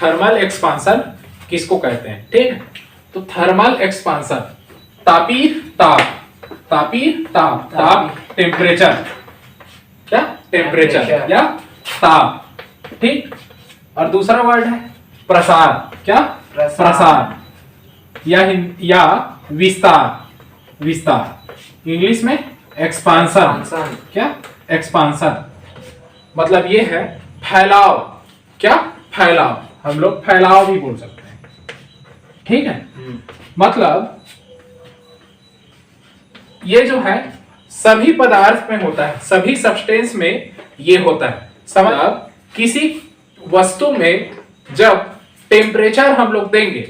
Thermal expansion किसको कहते हैं, ठीक है। तो थर्मल एक्सपांशन, तापीय ताप, तापीय ताप, ताप टेम्परेचर, क्या टेम्परेचर या ताप, ठीक। और दूसरा वर्ड है प्रसार, क्या प्रसार या विस्तार, विस्तार इंग्लिश में एक्सपांशन, क्या एक्सपांशन मतलब ये है फैलाव, क्या फैलाव, हम लोग फैलाव भी बोल सकते हैं, ठीक है। मतलब ये जो है सभी पदार्थ में होता है, सभी सब्सटेंस में ये होता है। समझ, किसी वस्तु में जब टेम्परेचर हम लोग देंगे,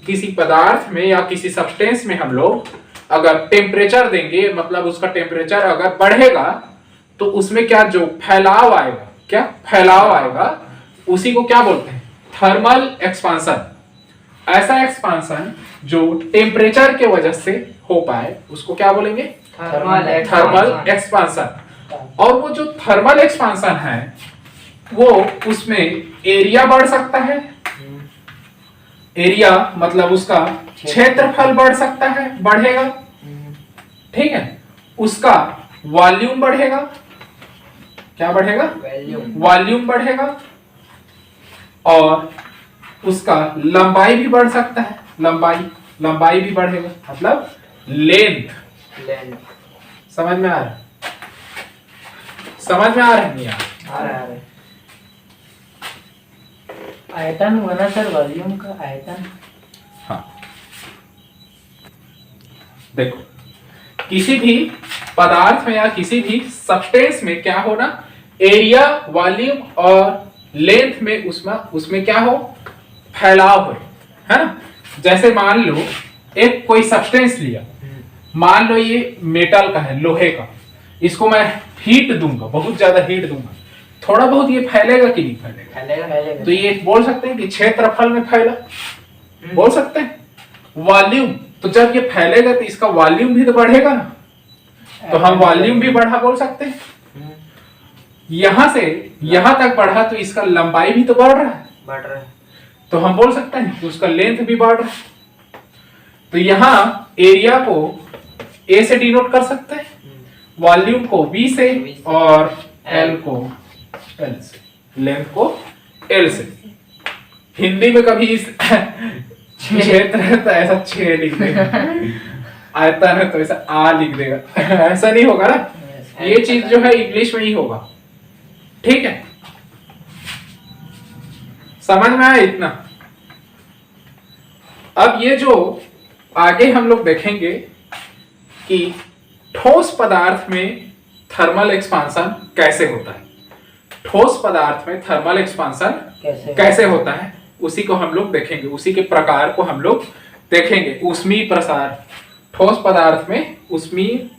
किसी पदार्थ में या किसी सब्सटेंस में हम लोग अगर टेम्परेचर देंगे, मतलब उसका टेम्परेचर अगर बढ़ेगा तो उसमें क्या जो फैलाव आएगा, क्या फैलाव आएगा, उसी को क्या बोलते हैं, थर्मल एक्सपांशन। ऐसा एक्सपांशन जो टेम्परेचर के वजह से हो पाए उसको क्या बोलेंगे, थर्मल एक्सपांशन। और वो जो थर्मल एक्सपांशन है वो उसमें एरिया बढ़ सकता है, एरिया मतलब उसका क्षेत्रफल बढ़ सकता है, बढ़ेगा, ठीक है। उसका वॉल्यूम बढ़ेगा, क्या बढ़ेगा, वॉल्यूम बढ़ेगा। और उसका लंबाई भी बढ़ सकता है, लंबाई भी बढ़ेगा, मतलब लेंथ। समझ में आ रहा है, समझ में आ रहा है, नहीं आ रहा है। आयतन हुआ ना सर, वॉल्यूम का आयतन। हाँ देखो, किसी भी पदार्थ में या किसी भी सब्सटेंस में क्या हो ना, एरिया, वॉल्यूम और लेंथ में उसमें क्या हो, फैलाव हो, है ना। जैसे मान लो एक कोई सब्सटेंस लिया, मान लो ये मेटल का है, लोहे का, इसको मैं हीट दूंगा, बहुत ज्यादा हीट दूंगा, थोड़ा बहुत ये फैलेगा कि नहीं फैलेगा, तो ये बोल सकते हैं कि क्षेत्रफल में फैला, बोल सकते हैं। वॉल्यूम, तो जब ये फैलेगा तो इसका वॉल्यूम भी तो बढ़ेगा ना, तो हम वॉल्यूम भी बढ़ा बोल सकते हैं। यहां से यहां तक बढ़ा तो इसका लंबाई भी तो बढ़ रहा है, तो हम बोल सकते हैं कि उसका लेंथ भी बढ़ रहा है। तो यहां एरिया को ए से डिनोट कर सकते हैं, वॉल्यूम को बी से और एल को एल से, लेंथ को एल से। हिंदी में कभी इस क्षेत्र है तो ऐसा 6 लिख देगा, आयतन है तो ऐसा आ लिख देगा, ऐसा नहीं होगा ना। ये चीज जो है इंग्लिश में ही होगा, ठीक है। समझ में आया इतना। अब ये जो आगे हम लोग देखेंगे कि ठोस पदार्थ में थर्मल एक्सपांशन कैसे होता है, ठोस पदार्थ में थर्मल एक्सपांशन कैसे होता है, उसी को हम लोग देखेंगे, उसी के प्रकार को हम लोग देखेंगे। ऊष्मीय प्रसार, ठोस पदार्थ में ऊष्मीय,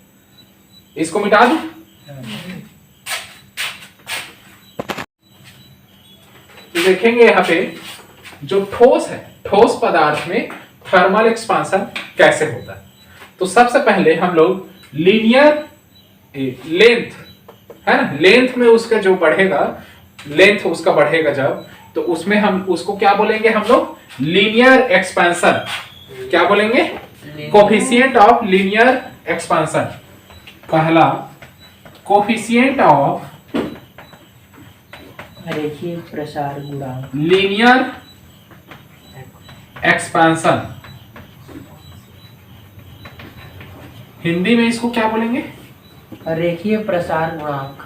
इसको मिटा दूं, तो देखेंगे यहाँ पे जो ठोस है, ठोस पदार्थ में थर्मल एक्सपांशन कैसे होता है। तो सबसे पहले हम लोग लीनियर लेंथ, है ना, लेंथ में उसका जो बढ़ेगा, लेंथ उसका बढ़ेगा जब, तो उसमें हम उसको क्या बोलेंगे, हम लोग लीनियर एक्सपेंशन, क्या बोलेंगे, कोफिशिएंट ऑफ लीनियर एक्सपेंशन। पहला कोफिशिएंट ऑफ रेखीय प्रसार गुणांक, लीनियर एक्सपेंशन, हिंदी में इसको क्या बोलेंगे, रेखीय प्रसार गुणांक,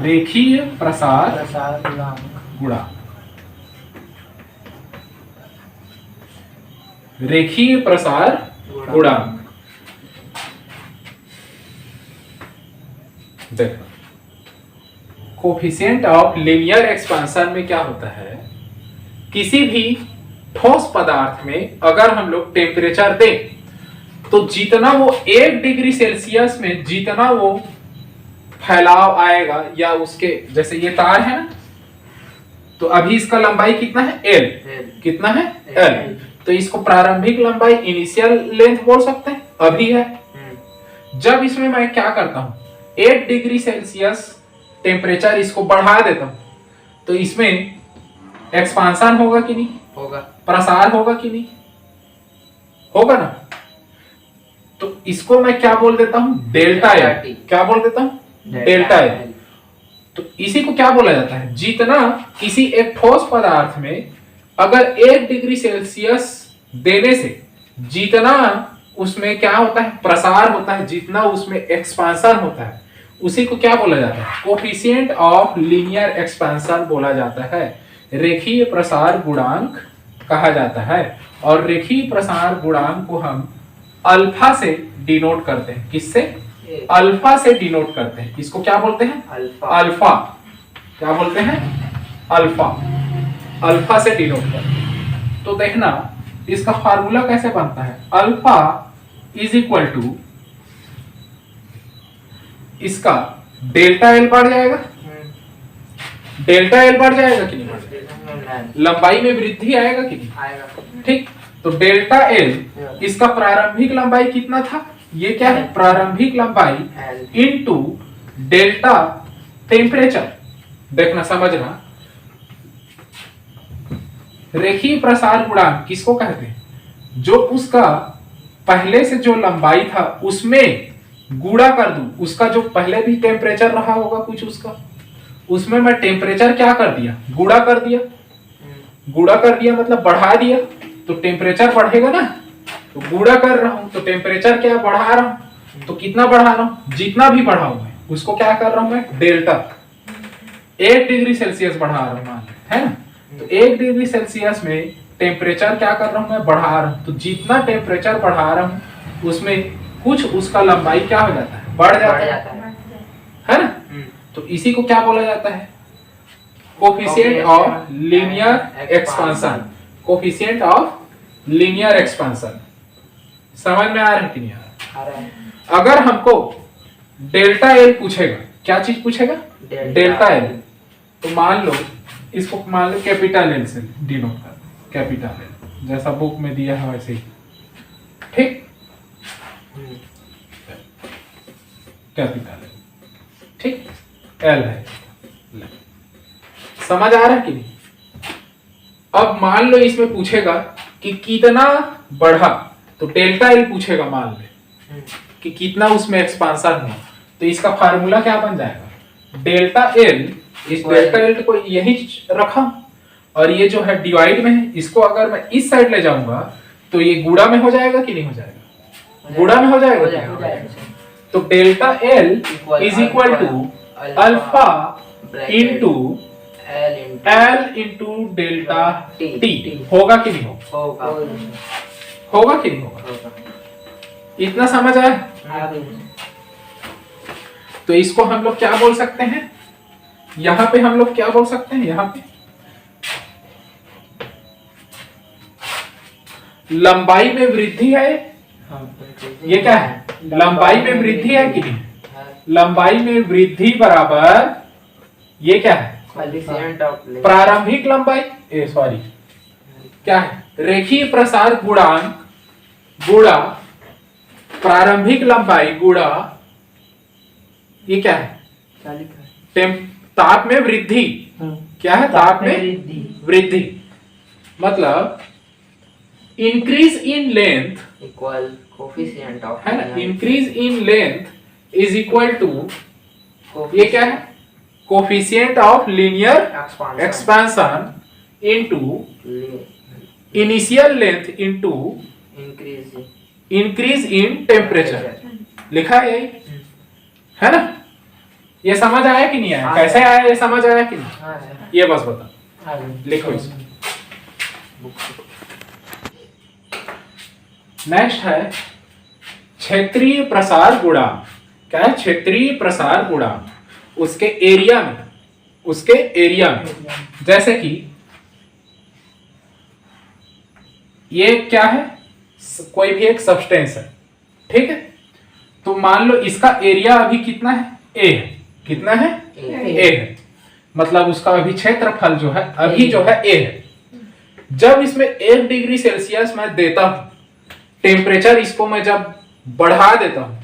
रेखीय प्रसार गुणांक, रेखीय प्रसार गुणांक। देखो, कोफिशिएंट ऑफ लीनियर एक्सपेंशन में क्या होता है, किसी भी ठोस पदार्थ में अगर हम लोग टेम्परेचर दें तो जितना वो 1 डिग्री सेल्सियस में जितना वो फैलाव आएगा, या उसके जैसे ये तार है ना, तो अभी इसका लंबाई कितना है, एल, कितना है, एल, तो इसको प्रारंभिक लंबाई, इनिशियल लेंथ बोल सकते हैं, अभी है। जब इसमें मैं क्या करता हूं, 8 डिग्री सेल्सियस टेम्परेचर इसको बढ़ा देता हूं, तो इसमें एक्सपांशन होगा कि नहीं, होगा। प्रसार होगा कि नहीं, होगा ना। तो इसको मैं क्या बोल देता हूं, डेल्टा एल। क्या बोल देता हूं, डेल्टा एल। तो इसी को क्या बोला जाता है, जितना किसी एक ठोस पदार्थ में अगर 1 डिग्री सेल्सियस देने से जितना उसमें क्या होता है, प्रसार होता है, जितना उसमें एक्सपांशन होता है, उसी को क्या बोला जाता है, कोफिशिएंट ऑफ लीनियर एक्सपेंशन बोला जाता है, रेखीय प्रसार गुणांक कहा जाता है। और रेखीय प्रसार गुणांक को हम अल्फा से डिनोट करते हैं। किससे, अल्फा से डिनोट करते हैं। इसको क्या बोलते हैं, अल्फा। अल्फा। क्या बोलते हैं, अल्फा। अल्फा से डिनोट करते हैं। तो देखना इसका फार्मूला कैसे बनता है, अल्फा इज इक्वल टू, इसका डेल्टा एल बढ़ जाएगा, डेल्टा एल बढ़ जाएगा कि नहीं बढ़ जाएगा, लंबाई में वृद्धि आएगा कि नहीं आएगा। ठीक। तो डेल्टा एल, इसका प्रारंभिक लंबाई कितना था, ये क्या है, प्रारंभिक लंबाई इनटू डेल्टा टेम्परेचर। देखना समझना, रेखीय प्रसार गुणांक किसको कहते हैं, जो उसका पहले से जो लंबाई था उसमें गुणा कर दूं, उसका जो पहले भी टेम्परेचर रहा होगा कुछ उसका, उसमें मैं टेम्परेचर क्या कर दिया, गुणा कर दिया। गुणा कर दिया मतलब बढ़ा दिया, तो टेम्परेचर बढ़ेगा ना। तो गुणा कर रहा हूं तो टेम्परेचर क्या बढ़ा रहा हूं, तो कितना बढ़ा रहा हूं, जितना भी बढ़ाऊं मैं उसको क्या कर रहा हूं मैं, डेल्टा। 1 डिग्री सेल्सियस बढ़ा रहा हूं मान, है ना। तो 1 डिग्री सेल्सियस में टेम्परेचर क्या कर रहा हूं मैं, बढ़ा रहा हूं। तो जितना टेम्परेचर बढ़ा रहा हूं उसमें कुछ उसका लंबाई क्या हो जाता है, बढ़ जाता है ना। तो इसी को क्या बोला जाता है, coefficient of linear expansion. Coefficient of linear expansion समझ में आ रहा है कि नहीं आ रहा है। अगर हमको डेल्टा एल पूछेगा, क्या चीज पूछेगा, डेल्टा एल, तो मान लो इसको मान लो कैपिटल एल से डिनोट कर, कैपिटल एल जैसा बुक में दिया है वैसे ही, ठीक। कैपिटल एल, ठीक, एल है। समझ आ रहा है कि नहीं। अब मान लो इसमें पूछेगा कि कितना बढ़ा, तो डेल्टा एल पूछेगा, मान ले कि कितना उसमें एक्सपांशन हुआ, तो इसका फार्मूला क्या बन जाएगा, डेल्टा एल। इस डेल्टा एल को यही रखा और ये जो है डिवाइड में है, इसको अगर मैं इस साइड ले जाऊंगा तो ये गुणा में हो जाएगा कि नहीं हो जाएगा, गुणा में हो जाएगा। तो delta L is equal to alpha into L into delta T. होगा कि नहीं होगा, होगा कि नहीं होगा, इतना समझ आया। तो इसको हम लोग क्या बोल सकते हैं, यहां पे हम लोग क्या बोल सकते हैं, यहां पे लंबाई में वृद्धि है, ये क्या है, लंबाई में वृद्धि है कि नहीं, लंबाई में वृद्धि बराबर ये क्या है, प्रारंभिक लंबाई, सॉरी क्या है, रेखीय प्रसार गुणांक गुणा प्रारंभिक लंबाई गुणा ये क्या है, ताप में वृद्धि। क्या है, ताप में वृद्धि मतलब increase in length equal coefficient of, है ना, increase in length is equal to ये क्या है, coefficient of linear expansion into initial length into increase in temperature. लिखा है यही, है ना। ये समझ आया कि नहीं आया, कैसे आया ये समझ आया कि नहीं, ये बस बता, लिखो इसको। नेक्स्ट है क्षेत्रीय प्रसार गुणांक। क्या है, क्षेत्रीय प्रसार गुणांक उसके एरिया में, उसके एरिया में, जैसे कि ये क्या है, कोई भी एक सब्सटेंस है, ठीक है। तो मान लो इसका एरिया अभी कितना है, ए है, कितना है, ए है, मतलब उसका अभी क्षेत्रफल जो है अभी जो है ए है। जब इसमें 1 डिग्री सेल्सियस मैं देता हूं टेम्परेचर, इसको मैं जब बढ़ा देता हूं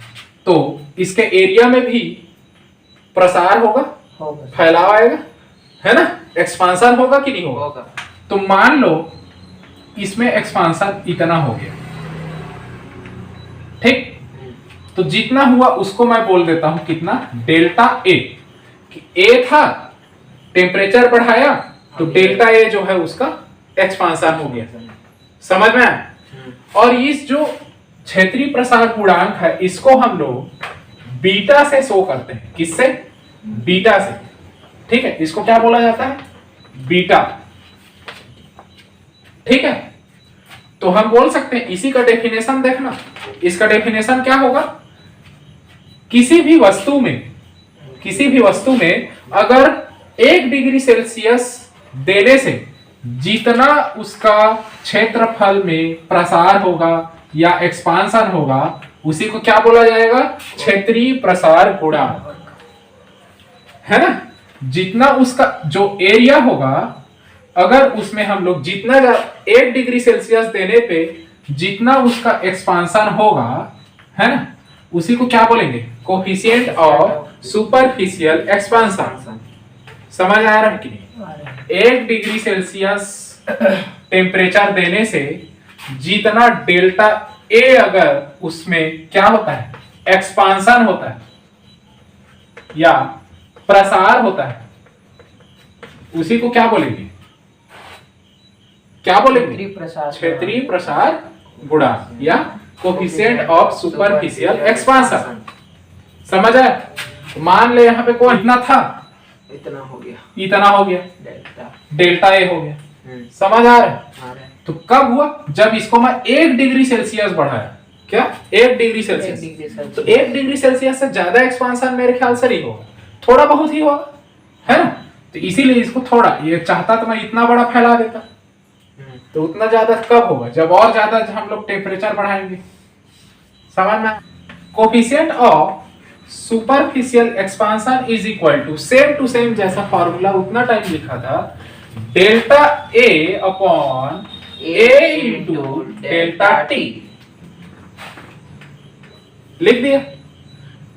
तो इसके एरिया में भी प्रसार होगा, फैलाव आएगा, है ना, एक्सपांशन होगा कि नहीं होगा? होगा। तो मान लो इसमें एक्सपांशन इतना हो गया, ठीक। तो जितना हुआ उसको मैं बोल देता हूं कितना, डेल्टा ए। कि ए था, टेम्परेचर बढ़ाया, तो डेल्टा ए जो है उसका एक्सपांशन हो गया। समझ में आया? और इस जो क्षेत्रीय प्रसार गुणांक है इसको हम लोग बीटा से शो करते हैं। किससे? बीटा से, ठीक है। इसको क्या बोला जाता है? बीटा, ठीक है। तो हम बोल सकते हैं, इसी का डेफिनेशन देखना, इसका डेफिनेशन क्या होगा? किसी भी वस्तु में अगर 1 डिग्री सेल्सियस देने से जितना उसका क्षेत्रफल में प्रसार होगा या एक्सपांशन होगा उसी को क्या बोला जाएगा? क्षेत्रीय प्रसार गुणांक, है ना। जितना उसका जो एरिया होगा, अगर उसमें हम लोग जितना 1 डिग्री सेल्सियस देने पे जितना उसका एक्सपांशन होगा, है ना, उसी को क्या बोलेंगे? Coefficient of superficial expansion. समझ आ रहा है कि नहीं? 1 डिग्री सेल्सियस टेम्परेचर देने से जितना डेल्टा ए अगर उसमें क्या होता है? एक्सपांशन होता है या प्रसार होता है, उसी को क्या बोलेंगे? क्या बोलेंगे? क्षेत्रीय प्रसार गुणांक या कोफिशिएंट ऑफ सुपरफिशियल एक्सपांशन। समझ आया? मान ले यहाँ पे कौन इतना था, इतना हो गया, इतना हो गया, डेल्टा ए हो गया। समझ आ रहा है? तो कब हुआ? जब इसको मैं 1 डिग्री सेल्सियस बढ़ाया। क्या? 1 डिग्री सेल्सियस। तो 1 डिग्री सेल्सियस से ज्यादा एक्सपांशन मेरे ख्याल से नहीं होगा, थोड़ा बहुत ही होगा, है ना। तो इसीलिए इसको थोड़ा, ये चाहता तो मैं इतना बड़ा फैला देता, तो उतना ज्यादा कब होगा? जब और ज्यादा हम लोग टेम्परेचर बढ़ाएंगे। समझ में? Coefficient of superficial expansion is equal to same जैसा फॉर्मूला उतना टाइम लिखा था, delta A upon A into delta T. लिख दिया।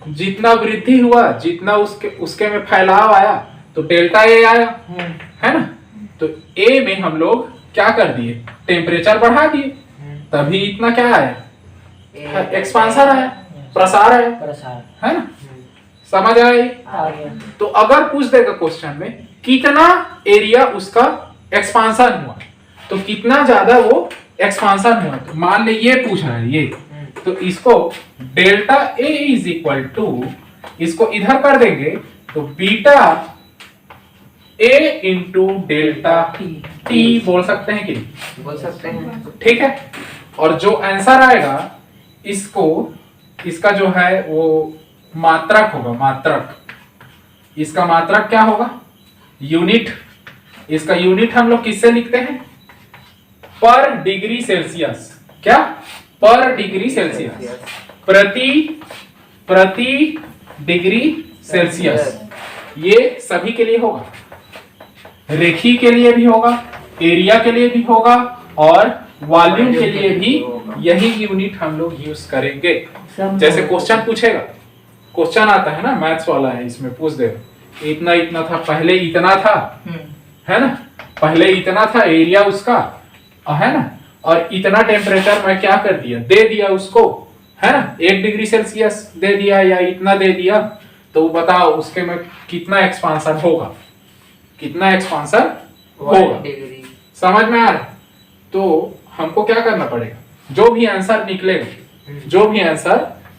जितना वृद्धि हुआ, जितना उसके में फैलाव आया, तो डेल्टा ए आया, है ना। तो ए में हम लोग क्या कर दिए? टेम्परेचर बढ़ा दिए, तभी इतना क्या आया? एक्सपांशन आया, प्रसार आया, है ना। समझ आया? तो अगर पूछ देगा क्वेश्चन में कितना एरिया उसका एक्सपांशन हुआ, तो कितना ज्यादा वो एक्सपांशन हुआ, तो मान ले ये पूछ रहा है ये, तो इसको delta A is equal to, इसको इधर कर देंगे तो beta A into delta T बोल सकते हैं कि नहीं? बोल सकते हैं। ठीक है। और जो आंसर आएगा इसको, इसका जो है वो मात्रक होगा, मात्रक। इसका मात्रक क्या होगा? यूनिट। इसका यूनिट हम लोग किससे लिखते हैं? पर डिग्री सेल्सियस। क्या? पर डिग्री सेल्सियस, प्रति डिग्री सेल्सियस। ये सभी के लिए होगा, रेखी के लिए भी होगा, एरिया के लिए भी होगा और वॉल्यूम के लिए भी यही यूनिट हम लोग यूज करेंगे। जैसे क्वेश्चन पूछेगा, क्वेश्चन आता है ना, मैथ्स वाला है, इसमें पूछ देगा इतना इतना था, पहले इतना था, है ना, पहले इतना था एरिया उसका, है ना, और इतना टेम्परेचर मैं क्या कर दिया, दे दिया उसको, है ना, 1 डिग्री सेल्सियस दे दिया या इतना दे दिया, तो बताओ उसके में कितना एक्सपांशन होगा, कितना एक्सपांशन होगा। समझ में आ रहा है? तो हमको क्या करना पड़ेगा, जो भी आंसर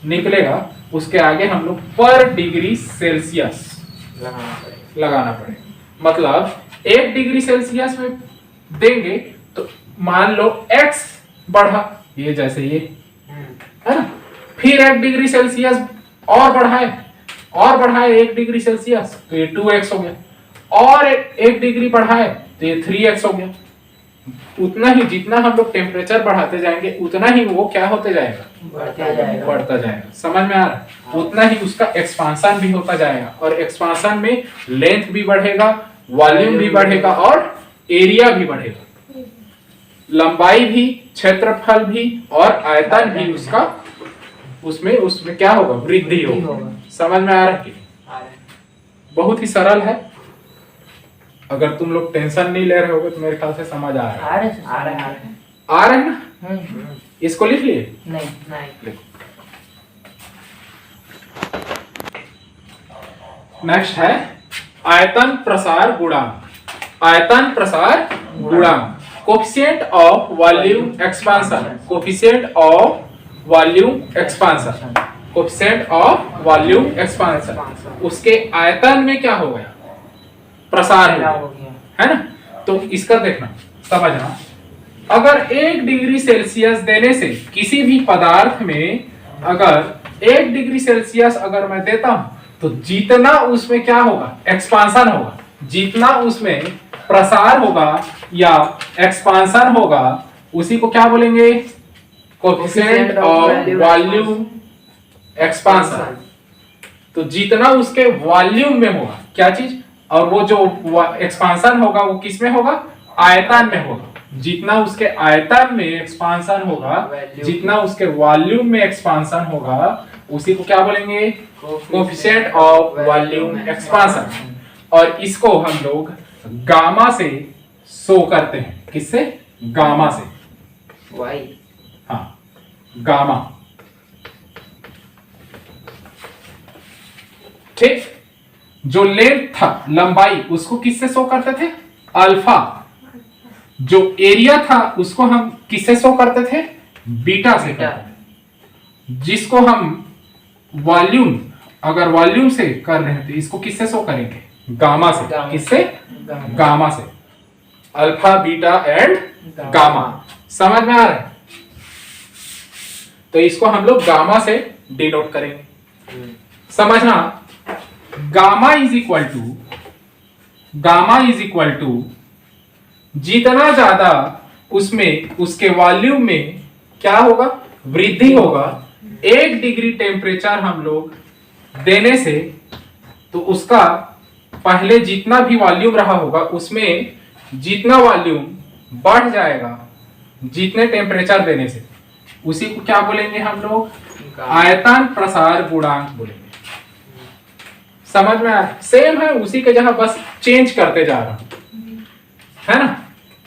निकलेगा उसके आगे हम लोग पर डिग्री सेल्सियस लगाना पड़ेगा। मतलब 1 डिग्री सेल्सियस में देंगे तो मान लो x बढ़ा, ये जैसे ये, है ना, फिर 1 डिग्री सेल्सियस और बढ़ाए 1 डिग्री सेल्सियस, तो ये 2x हो गया, और 1 डिग्री बढ़ाए तो ये 3x हो गया। उतना ही जितना हम लोग टेम्परेचर बढ़ाते जाएंगे उतना ही वो क्या होते जाएगा, बढ़ता जाएगा। समझ में आ रहा है? उतना ही उसका एक्सपांशन भी होता जाएगा, और एक्सपांशन में लेंथ भी बढ़ेगा, वॉल्यूम भी बढ़ेगा और एरिया भी बढ़ेगा, लंबाई भी, क्षेत्रफल भी और आयतन भी उसका उसमें क्या होगा, वृद्धि होगा। समझ में आ रहा है कि बहुत ही सरल है। अगर तुम लोग टेंशन नहीं ले रहे होगे तो मेरे ख्याल से समझ आ रहा है। आ रहे सर, आ रहे हैं आ रहा है ना? इसको लिख लिए। नहीं नहीं नेक्स्ट है आयतन प्रसार गुणांक। आयतन प्रसार गुणांक, coefficient of volume expansion, coefficient of volume expansion, coefficient of volume expansion. उसके आयतन में क्या हो गया? प्रसार हो क्या गया, हो गया? है ना? तो इसका देखना, समझना, अगर 1 डिग्री सेल्सियस देने से किसी भी पदार्थ में अगर 1 डिग्री सेल्सियस अगर मैं देता हूं तो जितना उसमें क्या होगा? एक्सपांशन होगा। जितना उसमें प्रसार होगा या एक्सपांशन होगा उसी को क्या बोलेंगे? Coefficient of volume expansion. तो जितना उसके वॉल्यूम में होगा क्या चीज, और वो जो एक्सपांशन होगा वो किस में होगा? आयतन में होगा। जितना उसके आयतन में एक्सपांशन होगा, जितना उसके वॉल्यूम में एक्सपांशन होगा उसी को क्या बोलेंगे? Coefficient of volume expansion. और इसको हम लोग गामा से शो करते हैं। किससे? गामा से। वाई हाँ, गामा। ठीक। जो लेंथ था, लंबाई, उसको किससे शो करते थे? अल्फा। जो एरिया था उसको हम किससे शो करते थे? बीटा से करते थे। जिसको हम वॉल्यूम, अगर वॉल्यूम से कर रहे हैं तो इसको किससे शो करेंगे? गामा से। किससे? गामा से। Alpha, beta and gamma. समझ में आ रहा है? तो इसको हम लोग गामा से डिनोट करेंगे। समझना, गामा इज इक्वल टू जितना ज्यादा उसमें उसके वॉल्यूम में क्या होगा? वृद्धि होगा। 1 डिग्री टेम्परेचर हम लोग देने से तो उसका पहले जितना भी वॉल्यूम रहा होगा उसमें जितना वॉल्यूम बढ़ जाएगा जितने टेम्परेचर देने से, उसी को क्या बोलेंगे हम लोग? आयतन प्रसार गुणांक बोलेंगे। समझ में आया? सेम है, उसी के जगह बस चेंज करते जा रहा हूं, है ना?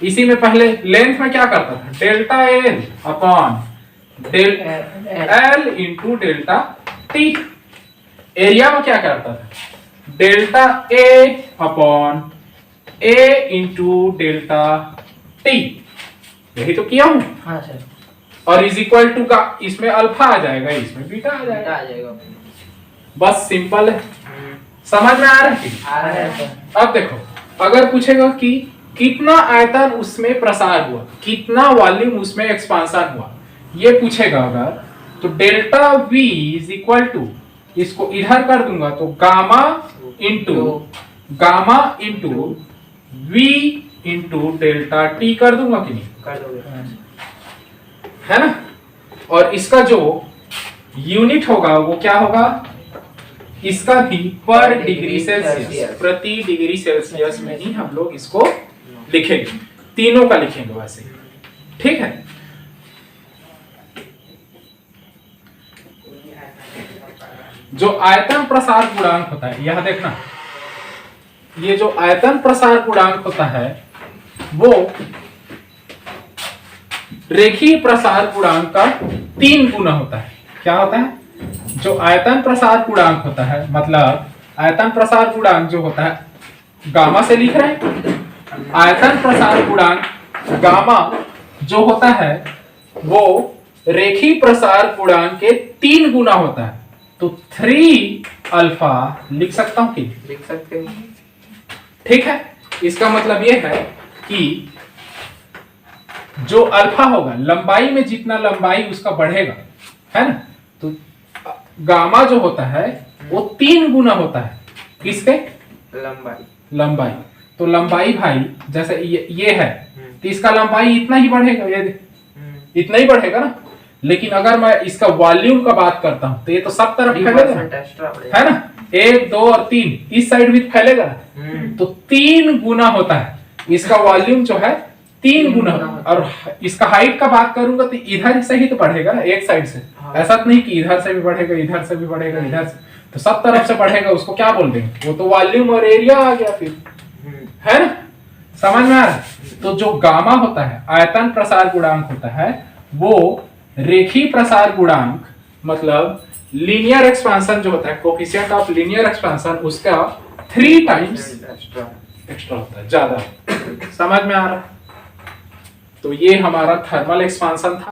इसी में पहले लेंथ में क्या करता था? Delta L upon L into delta T. Area में क्या करता था? Delta A upon A into delta T. यही तो किया हूं। हाँ सर। और इज इक्वल टू का इसमें अल्फा आ जाएगा, इसमें बीटा आ जाएगा। आ जाएगा। बस सिंपल है। समझ में आ रहा है? आ रहा है सर। अब देखो, अगर पूछेगा कि कितना आयतन उसमें प्रसार हुआ, कितना वॉल्यूम उसमें एक्सपांशन हुआ, ये पूछेगा अगर, तो delta V is equal to, इसको इधर कर दूंगा तो gamma into V into delta T कर दूंगा कि नहीं? कर दोगे। है ना? और इसका जो यूनिट होगा वो क्या होगा? इसका भी पर डिग्री सेल्सियस, प्रति डिग्री सेल्सियस में ही हम लोग इसको लिखेंगे। तीनों का लिखेंगे वैसे। ठीक है? जो आयतन प्रसार गुणांक होता है, यह देखना, ये जो आयतन प्रसार गुणांक होता है वो रेखीय प्रसार गुणांक का 3 गुना होता है। क्या होता है? जो आयतन प्रसार गुणांक होता है, मतलब आयतन प्रसार गुणांक जो होता है, गामा से लिख रहे हैं। आयतन प्रसार गुणांक गामा जो होता है वो रेखीय प्रसार गुणांक के 3 गुना होता है। तो 3 अल्फा लिख सकता हूं कि? लिख सकते हैं। ठीक है? इसका मतलब ये है कि जो अल्फा होगा, लंबाई में जितना लंबाई उसका बढ़ेगा, है ना, तो गामा जो होता है वो 3 गुना होता है। किसके? लंबाई। तो लंबाई भाई जैसे ये है तो इसका लंबाई इतना ही बढ़ेगा, ये इतना ही बढ़ेगा ना। लेकिन अगर मैं इसका वॉल्यूम का बात करता हूं तो ये तो सब तरफ फैलेगा, है ना? 1, 2 और 3 इस साइड भी फैलेगा। तो 3 गुना होता है इसका वॉल्यूम जो है, 3 गुना। और इसका हाइट का बात करूंगा तो इधर से ही तो बढ़ेगा ना, एक साइड से। ऐसा तो नहीं कि इधर से भी बढ़ेगा, इधर से भी बढ़ेगा, इधर से, तो सब तरफ से बढ़ेगा। उसको क्या बोल देंगे? वो तो वॉल्यूम और एरिया आ गया फिर, है ना, समझ में आ रहा है। तो जो गामा होता है आयतन प्रसार गुणांक होता है वो रेखीय प्रसार गुणांक मतलब लीनियर एक्सपेंशन जो होता है कोफिशिएंट ऑफ लीनियर एक्सपेंशन उसका 3 टाइम्स एक्स्ट्रा होता है, ज्यादा। समझ में आ रहा है। तो ये हमारा थर्मल एक्सपेंशन था।